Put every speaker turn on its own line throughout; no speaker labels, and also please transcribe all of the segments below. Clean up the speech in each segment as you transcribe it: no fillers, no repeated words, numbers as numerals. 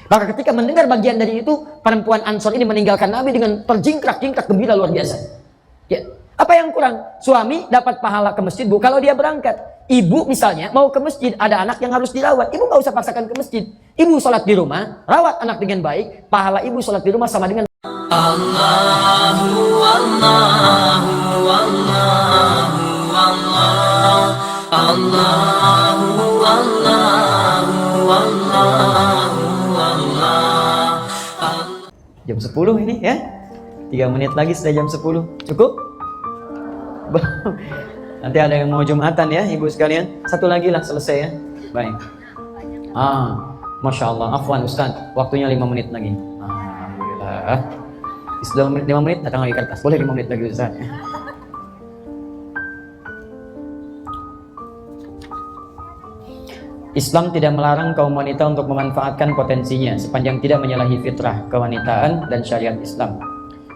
Maka ketika mendengar bagian dari itu, perempuan Ansor ini meninggalkan Nabi dengan terjingkrak-jingkrak gembira luar biasa. Ya. Apa yang kurang? Suami dapat pahala ke masjid, Bu, kalau dia berangkat. Ibu misalnya mau ke masjid, ada anak yang harus dirawat. Ibu nggak usah paksakan ke masjid. Ibu sholat di rumah, rawat anak dengan baik. Pahala ibu sholat di rumah sama dengan Allahu Allahu Allahu Allah Allahu Allahu Allahu Allah. Jam 10 ini ya. 3 menit lagi sudah jam 10. Cukup? Nanti ada yang mau Jumatan ya Ibu sekalian. Satu lagi lah selesai ya. Baik. Masya Allah. Afwan Ustaz, waktunya 5 menit lagi. Alhamdulillah. Sudah 5 menit datang lagi kertas. Boleh 5 menit lagi Ustaz. Islam tidak melarang kaum wanita untuk memanfaatkan potensinya sepanjang tidak menyalahi fitrah, kewanitaan, dan syariat Islam.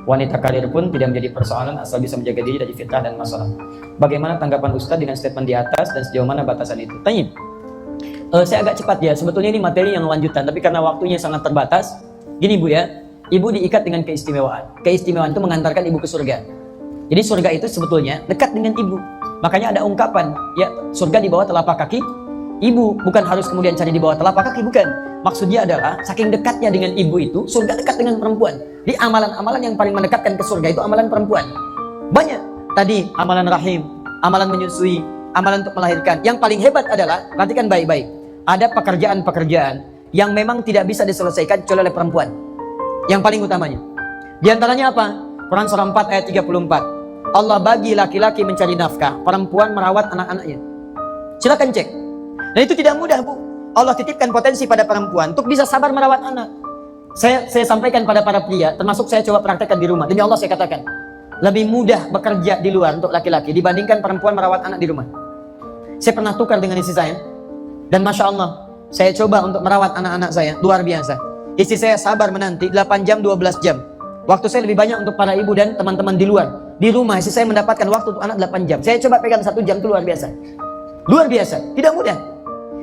Wanita karir pun tidak menjadi persoalan asal bisa menjaga diri dari fitnah dan masalah. Bagaimana tanggapan Ustaz dengan statement di atas dan sejauh mana batasan itu? Tanya. Saya agak cepat ya, sebetulnya ini materi yang lanjutan, tapi karena waktunya sangat terbatas, gini Bu ya, Ibu diikat dengan keistimewaan. Keistimewaan itu mengantarkan Ibu ke surga. Jadi surga itu sebetulnya dekat dengan Ibu. Makanya ada ungkapan, ya surga di bawah telapak kaki Ibu, bukan harus kemudian cari di bawah telapak kaki, bukan. Maksudnya adalah saking dekatnya dengan ibu itu, surga dekat dengan perempuan. Di amalan-amalan yang paling mendekatkan ke surga itu amalan perempuan. Banyak. Tadi amalan rahim, amalan menyusui, amalan untuk melahirkan. Yang paling hebat adalah, perhatikan baik-baik, ada pekerjaan-pekerjaan yang memang tidak bisa diselesaikan kecuali oleh perempuan. Yang paling utamanya. Di antaranya apa? Quran surah 4 ayat 34. Allah bagi laki-laki mencari nafkah, perempuan merawat anak-anaknya. Silakan cek. Dan itu tidak mudah, Bu. Allah titipkan potensi pada perempuan untuk bisa sabar merawat anak. Saya sampaikan pada para pria, termasuk saya coba praktekkan di rumah. Demi Allah saya katakan, lebih mudah bekerja di luar untuk laki-laki dibandingkan perempuan merawat anak di rumah. Saya pernah tukar dengan istri saya, dan Masya Allah, saya coba untuk merawat anak-anak saya, luar biasa. Istri saya sabar menanti 8 jam, 12 jam. Waktu saya lebih banyak untuk para ibu dan teman-teman di luar. Di rumah istri saya mendapatkan waktu untuk anak 8 jam. Saya coba pegang 1 jam, itu luar biasa. Luar biasa, tidak mudah.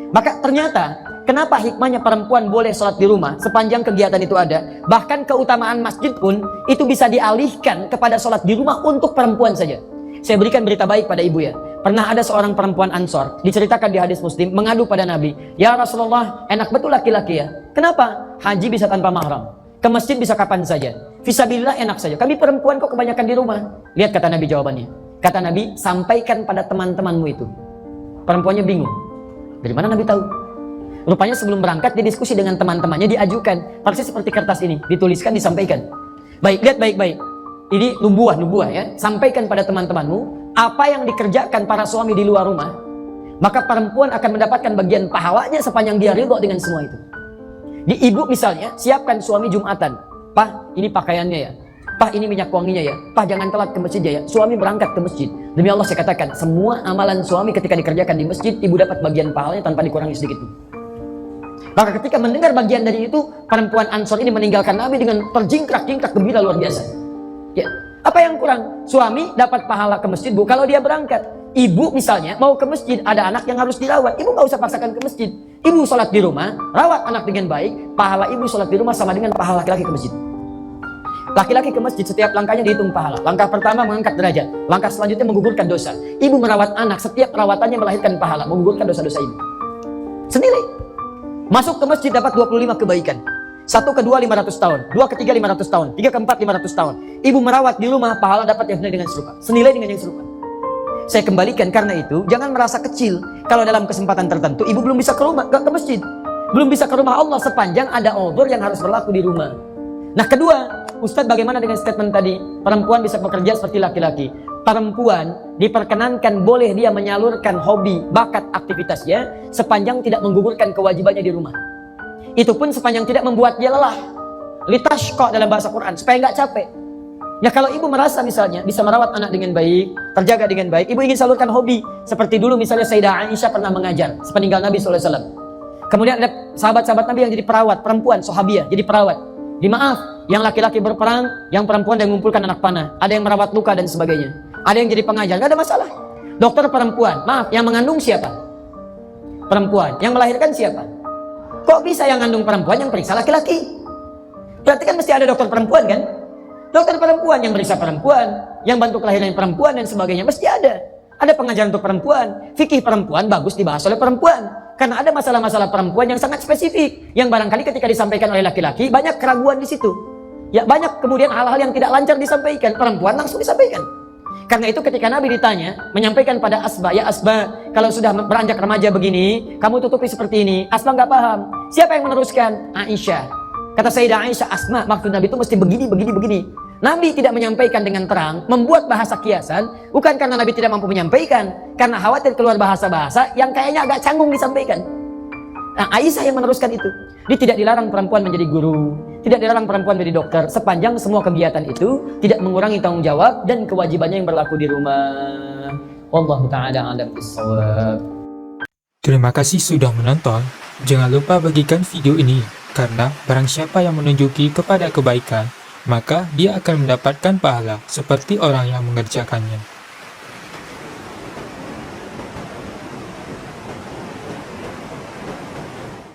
Maka ternyata, kenapa hikmahnya perempuan boleh sholat di rumah sepanjang kegiatan itu ada? Bahkan keutamaan masjid pun itu bisa dialihkan kepada sholat di rumah untuk perempuan saja. Saya berikan berita baik pada ibu ya. Pernah ada seorang perempuan Ansor, diceritakan di hadis Muslim, mengadu pada Nabi, "Ya Rasulullah, enak betul laki-laki ya. Kenapa? Haji bisa tanpa mahram, ke masjid bisa kapan saja, fisabilillah enak saja. Kami perempuan kok kebanyakan di rumah." Lihat kata Nabi jawabannya. Kata Nabi, sampaikan pada teman-temanmu itu. Perempuannya bingung. Dari mana Nabi tahu? Rupanya sebelum berangkat dia diskusi dengan teman-temannya, diajukan persis seperti kertas ini, dituliskan, disampaikan. Baik, lihat baik-baik. Ini nubuah ya. Sampaikan pada teman-temanmu apa yang dikerjakan para suami di luar rumah, maka perempuan akan mendapatkan bagian pahalanya sepanjang dia ridho dengan semua itu. Di ibu misalnya, siapkan suami Jumatan. Pak, ini pakaiannya ya. Pak, ini minyak wanginya ya. Pak, jangan telat ke masjid ya. Suami berangkat ke masjid. Demi Allah saya katakan, semua amalan suami ketika dikerjakan di masjid, ibu dapat bagian pahalanya tanpa dikurangi sedikit pun. Maka ketika mendengar bagian dari itu, perempuan Ansor ini meninggalkan Nabi dengan terjingkrak-jingkrak gembira luar biasa. Ya. Apa yang kurang? Suami dapat pahala ke masjid, Bu, kalau dia berangkat. Ibu misalnya mau ke masjid, ada anak yang harus dirawat. Ibu nggak usah paksakan ke masjid. Ibu sholat di rumah, rawat anak dengan baik. Pahala ibu sholat di rumah sama dengan pahala laki-laki ke masjid. Laki-laki ke masjid setiap langkahnya dihitung pahala. Langkah pertama mengangkat derajat, langkah selanjutnya menggugurkan dosa. Ibu merawat anak, setiap perawatannya melahirkan pahala, menggugurkan dosa-dosa ibu. Senilai. Masuk ke masjid dapat 25 kebaikan. 1 ke 2 500 tahun, 2 ke 3 500 tahun, 3 ke 4 500 tahun. Ibu merawat di rumah, pahala dapat yang senilai dengan serupa. Senilai dengan yang serupa. Saya kembalikan karena itu, jangan merasa kecil kalau dalam kesempatan tertentu ibu belum bisa ke rumah, ke masjid. Belum bisa ke rumah Allah sepanjang ada uzur yang harus berlaku di rumah. Nah, kedua, Ustadz, bagaimana dengan statement tadi? Perempuan bisa bekerja seperti laki-laki. Perempuan diperkenankan boleh dia menyalurkan hobi, bakat, aktivitasnya sepanjang tidak menggugurkan kewajibannya di rumah. Itu pun sepanjang tidak membuat dia lelah. Litashqa dalam bahasa Quran, supaya nggak capek. Ya kalau ibu merasa misalnya bisa merawat anak dengan baik, terjaga dengan baik, ibu ingin salurkan hobi. Seperti dulu misalnya Sayyidah Aisyah pernah mengajar sepeninggal Nabi SAW. Kemudian ada sahabat-sahabat Nabi yang jadi perawat, perempuan, sahabiah, jadi perawat. Dimaaf, yang laki-laki berperang, yang perempuan yang mengumpulkan anak panah, ada yang merawat luka dan sebagainya, ada yang jadi pengajar, nggak ada masalah. Dokter perempuan, maaf, yang mengandung siapa? Perempuan. Yang melahirkan siapa? Kok bisa yang ngandung perempuan yang periksa laki-laki? Berarti kan mesti ada dokter perempuan kan? Dokter perempuan yang periksa perempuan, yang bantu kelahiran perempuan dan sebagainya, mesti ada. Ada pengajaran untuk perempuan, fikih perempuan bagus dibahas oleh perempuan. Karena ada masalah-masalah perempuan yang sangat spesifik, yang barangkali ketika disampaikan oleh laki-laki banyak keraguan di situ. Ya banyak kemudian hal-hal yang tidak lancar disampaikan, perempuan langsung disampaikan. Karena itu ketika Nabi ditanya, menyampaikan pada Asma, ya Asma, kalau sudah beranjak remaja begini, kamu tutupi seperti ini. Asma nggak paham. Siapa yang meneruskan? Aisyah. Kata Sayyidah Aisyah, Asma, maksud Nabi itu mesti begini, begini, begini. Nabi tidak menyampaikan dengan terang, membuat bahasa kiasan, bukan karena Nabi tidak mampu menyampaikan, karena khawatir keluar bahasa-bahasa yang kayaknya agak canggung disampaikan. Nah, Aisyah yang meneruskan itu. Dia tidak dilarang perempuan menjadi guru, tidak dilarang perempuan menjadi dokter, sepanjang semua kegiatan itu tidak mengurangi tanggung jawab dan kewajibannya yang berlaku di rumah. Wallahu ta'ala a'lam bishawab.
Terima kasih sudah menonton. Jangan lupa bagikan video ini, karena barang siapa yang menunjuki kepada kebaikan, maka dia akan mendapatkan pahala seperti orang yang mengerjakannya.